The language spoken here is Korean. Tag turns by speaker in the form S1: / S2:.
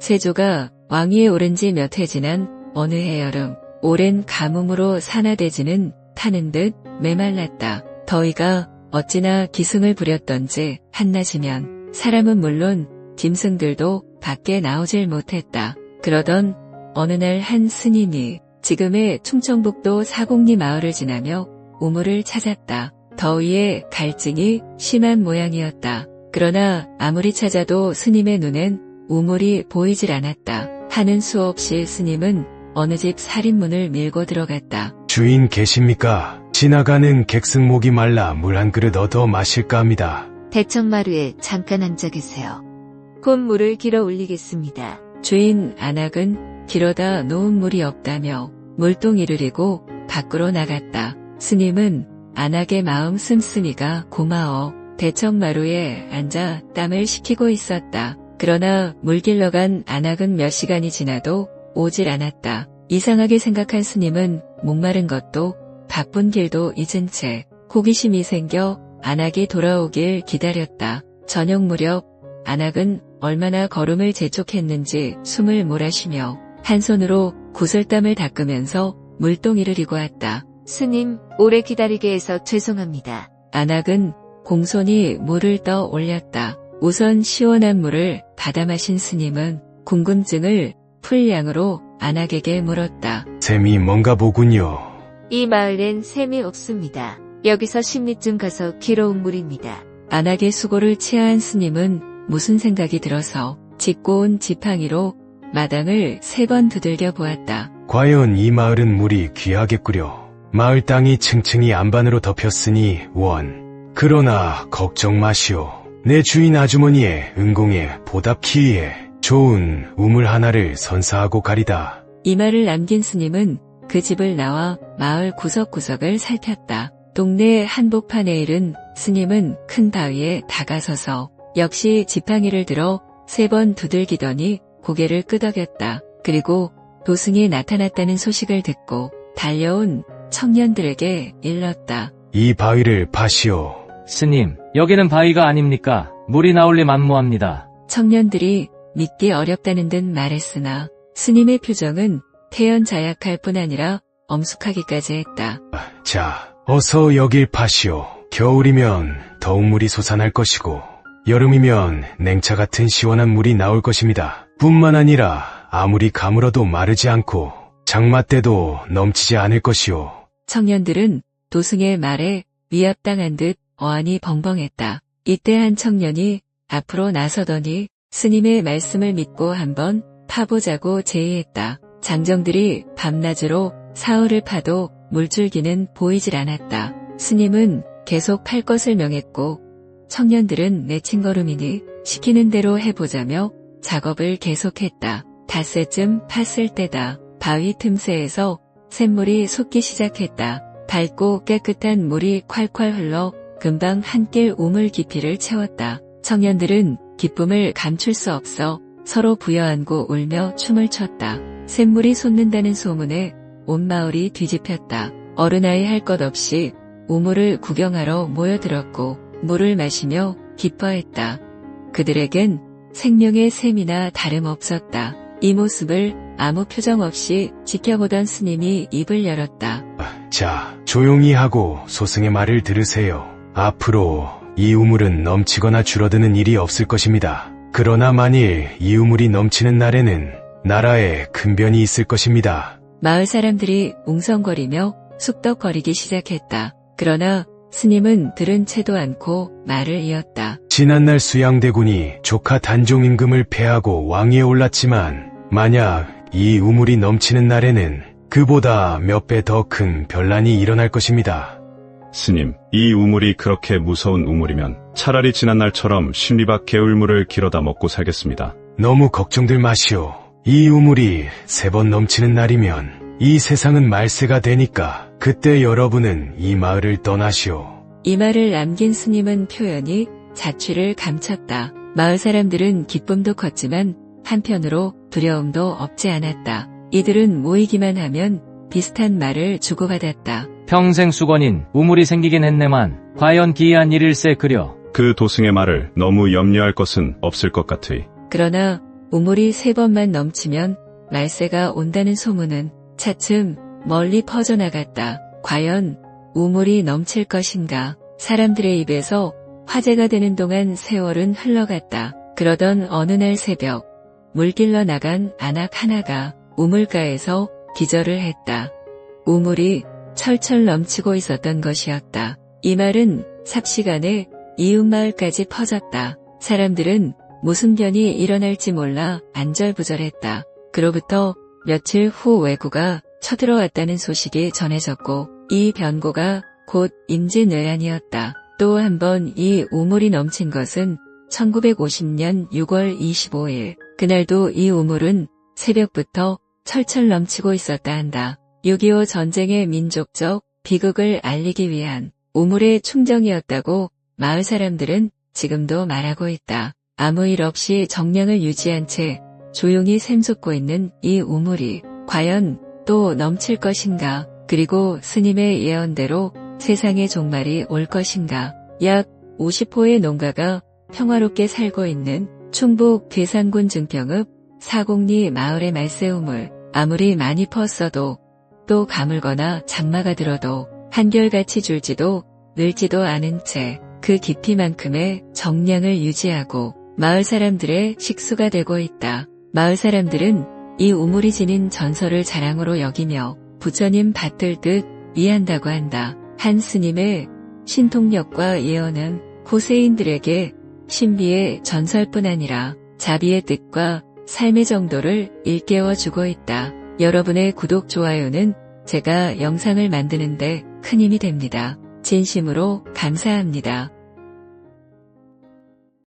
S1: 세조가 왕위에 오른 지 몇 해 지난 어느 해여름, 오랜 가뭄으로 산하대지는 타는 듯 메말랐다. 더위가 어찌나 기승을 부렸던지 한낮이면 사람은 물론 짐승들도 밖에 나오질 못했다. 그러던 어느 날 한 스님이 지금의 충청북도 사곡리 마을을 지나며 우물을 찾았다. 더위에 갈증이 심한 모양이었다. 그러나 아무리 찾아도 스님의 눈엔 우물이 보이질 않았다. 하는 수 없이 스님은 어느 집 살인문을 밀고 들어갔다.
S2: 주인 계십니까? 지나가는 객승 목이 말라 물 한 그릇 얻어 마실까 합니다.
S3: 대청마루에 잠깐 앉아 계세요. 곧 물을 길어 올리겠습니다.
S1: 주인 안악은 길어다 놓은 물이 없다며 물동이를 이고 밖으로 나갔다. 스님은 안악의 마음 씀씀이가 고마워 대청마루에 앉아 땀을 식히고 있었다. 그러나 물 길러 간 안악은 몇 시간이 지나도 오질 않았다. 이상하게 생각한 스님은 목마른 것도 바쁜 길도 잊은 채 호기심이 생겨 안악이 돌아오길 기다렸다. 저녁 무렵 안악은 얼마나 걸음을 재촉했는지 숨을 몰아쉬며 한 손으로 구슬땀을 닦으면서 물동이를 이고 왔다.
S3: 스님, 오래 기다리게 해서 죄송합니다.
S1: 안악은 공손히 물을 떠 올렸다. 우선 시원한 물을 받아 마신 스님은 궁금증을 풀 양으로 안악에게 물었다.
S2: 셈이 뭔가 보군요.
S3: 이 마을엔 샘이 없습니다. 여기서 10리쯤 가서 길어온 물입니다.
S1: 안악의 수고를 치하한 스님은 무슨 생각이 들어서 짚고 온 지팡이로 마당을 3번 두들겨 보았다.
S2: 과연 이 마을은 물이 귀하겠구려. 마을 땅이 층층이 안반으로 덮였으니 원. 그러나 걱정 마시오. 내 주인 아주머니의 은공에 보답기 위해 좋은 우물 하나를 선사하고 가리다.
S1: 이 말을 남긴 스님은 그 집을 나와 마을 구석구석을 살폈다. 동네 한복판에 이른 스님은 큰 바위에 다가서서 역시 지팡이를 들어 3번 두들기더니 고개를 끄덕였다. 그리고 도승이 나타났다는 소식을 듣고 달려온 청년들에게 일렀다.
S2: 이 바위를 파시오.
S4: 스님, 여기는 바위가 아닙니까? 물이 나올 리 만무합니다.
S1: 청년들이 믿기 어렵다는 듯 말했으나 스님의 표정은 태연자약할 뿐 아니라 엄숙하기까지 했다.
S2: 자, 어서 여길 파시오. 겨울이면 더운 물이 솟아날 것이고 여름이면 냉차 같은 시원한 물이 나올 것입니다. 뿐만 아니라 아무리 가물어도 마르지 않고 장마 때도 넘치지 않을 것이오.
S1: 청년들은 도승의 말에 위압당한 듯 어안이 벙벙했다. 이때 한 청년이 앞으로 나서더니 스님의 말씀을 믿고 한번 파보자고 제의했다. 장정들이 밤낮으로 사흘을 파도 물줄기는 보이질 않았다. 스님은 계속 팔 것을 명했고 청년들은 내친 걸음이니 시키는 대로 해보자며 작업을 계속했다. 닷새쯤 팠을 때다. 바위 틈새에서 샘물이 솟기 시작했다. 밝고 깨끗한 물이 콸콸 흘러 금방 한길 우물 깊이를 채웠다. 청년들은 기쁨을 감출 수 없어 서로 부여안고 울며 춤을 췄다. 샘물이 솟는다는 소문에 온 마을이 뒤집혔다. 어른아이 할 것 없이 우물을 구경하러 모여들었고 물을 마시며 기뻐했다. 그들에겐 생명의 셈이나 다름없었다. 이 모습을 아무 표정 없이 지켜보던 스님이 입을 열었다.
S2: 자, 조용히 하고 소승의 말을 들으세요. 앞으로 이 우물은 넘치거나 줄어드는 일이 없을 것입니다. 그러나 만일 이 우물이 넘치는 날에는 나라에 큰 변이 있을 것입니다.
S1: 마을 사람들이 웅성거리며 쑥덕거리기 시작했다. 그러나 스님은 들은 채도 않고 말을 이었다.
S2: 지난날 수양대군이 조카 단종 임금을 패하고 왕위에 올랐지만 만약 이 우물이 넘치는 날에는 그보다 몇 배 더 큰 변란이 일어날 것입니다.
S5: 스님, 이 우물이 그렇게 무서운 우물이면 차라리 지난날처럼 십리박 개울물을 길어다 먹고 살겠습니다.
S2: 너무 걱정들 마시오. 이 우물이 3번 넘치는 날이면 이 세상은 말세가 되니까 그때 여러분은 이 마을을 떠나시오.
S1: 이 말을 남긴 스님은 표현이 자취를 감췄다. 마을 사람들은 기쁨도 컸지만 한편으로 두려움도 없지 않았다. 이들은 모이기만 하면 비슷한 말을 주고받았다.
S4: 평생 수건인 우물이 생기긴 했네만 과연 기이한 일일세 그려.
S5: 그 도승의 말을 너무 염려할 것은 없을 것 같으이.
S1: 그러나 우물이 3번만 넘치면 말세가 온다는 소문은 차츰 멀리 퍼져나갔다. 과연 우물이 넘칠 것인가? 사람들의 입에서 화제가 되는 동안 세월은 흘러갔다. 그러던 어느 날 새벽, 물길러 나간 안악 하나가 우물가에서 기절을 했다. 우물이 철철 넘치고 있었던 것이었다. 이 말은 삽시간에 이웃마을까지 퍼졌다. 사람들은 무슨 변이 일어날지 몰라 안절부절했다. 그로부터 며칠 후 왜구가 쳐들어왔다는 소식이 전해졌고 이 변고가 곧 임진왜란이었다. 또 한 번 이 우물이 넘친 것은 1950년 6월 25일. 그날도 이 우물은 새벽부터 철철 넘치고 있었다 한다. 6.25 전쟁의 민족적 비극을 알리기 위한 우물의 충정이었다고 마을 사람들은 지금도 말하고 있다. 아무 일 없이 정량을 유지한 채 조용히 샘솟고 있는 이 우물이 과연 또 넘칠 것인가? 그리고 스님의 예언대로 세상의 종말이 올 것인가? 약 50호의 농가가 평화롭게 살고 있는 충북 괴산군 증평읍 사곡리 마을의 말세우물. 아무리 많이 펐어도 또 가물거나 장마가 들어도 한결같이 줄지도 늘지도 않은 채 그 깊이만큼의 정량을 유지하고 마을 사람들의 식수가 되고 있다. 마을 사람들은 이 우물이 지닌 전설을 자랑으로 여기며 부처님 받들듯 위한다고 한다. 한 스님의 신통력과 예언은 고세인들에게 신비의 전설뿐 아니라 자비의 뜻과 삶의 정도를 일깨워주고 있다. 여러분의 구독, 좋아요는 제가 영상을 만드는데 큰 힘이 됩니다. 진심으로 감사합니다.